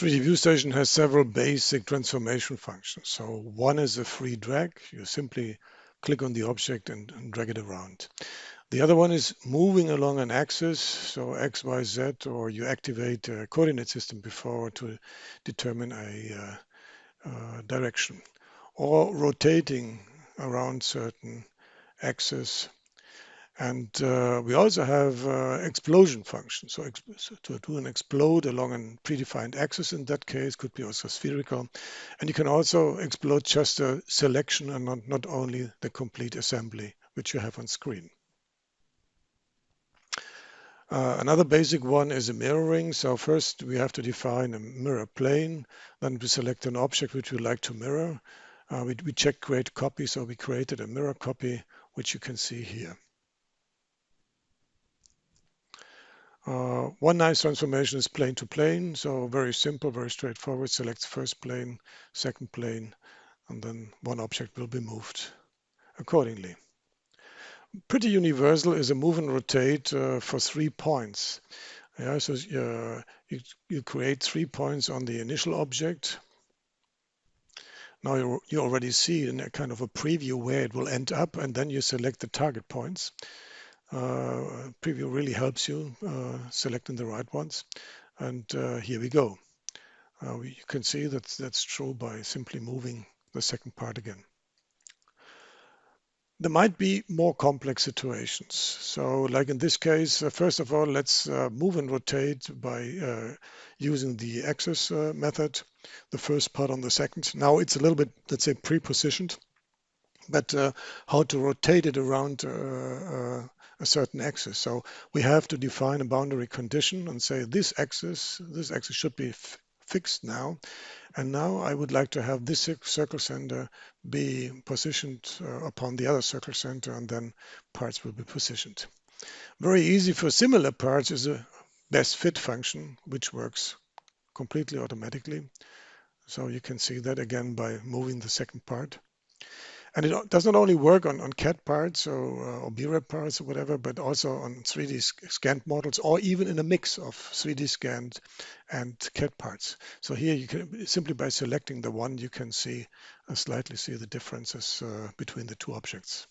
3DViewStation has several basic transformation functions. So one is a free drag. You simply click on the object and drag it around. The other one is moving along an axis, so X, Y, Z, or you activate a coordinate system before to determine a direction, or rotating around certain axes. And we also have explosion functions. So to do an explode along a predefined axis in that case could be also spherical. And you can also explode just a selection and not only the complete assembly, which you have on screen. Another basic one is a mirroring. So first we have to define a mirror plane. Then we select an object which we like to mirror. We check create copy. So we created a mirror copy, which you can see here. One nice transformation is plane to plane, so very simple, very straightforward. Select first plane, second plane, and then one object will be moved accordingly. Pretty universal is a move and rotate for 3 points. Yeah, so you create 3 points on the initial object. Now you already see in a kind of a preview where it will end up, and then you select the target points. Preview really helps you selecting the right ones. And here we go. You can see that that's true by simply moving the second part again. There might be more complex situations. So like in this case, first of all, let's move and rotate by using the axis method, the first part on the second. Now it's a little bit, let's say, pre-positioned, but how to rotate it around a certain axis. So we have to define a boundary condition and say this axis should be fixed now. And now I would like to have this circle center be positioned upon the other circle center, and then parts will be positioned. Very easy for similar parts is a best fit function, which works completely automatically. So you can see that again by moving the second part. And it does not only work on CAD parts or BREP parts or whatever, but also on 3D scanned models, or even in a mix of 3D scanned and CAD parts. So here you can simply by selecting the one, you can see slightly see the differences between the two objects.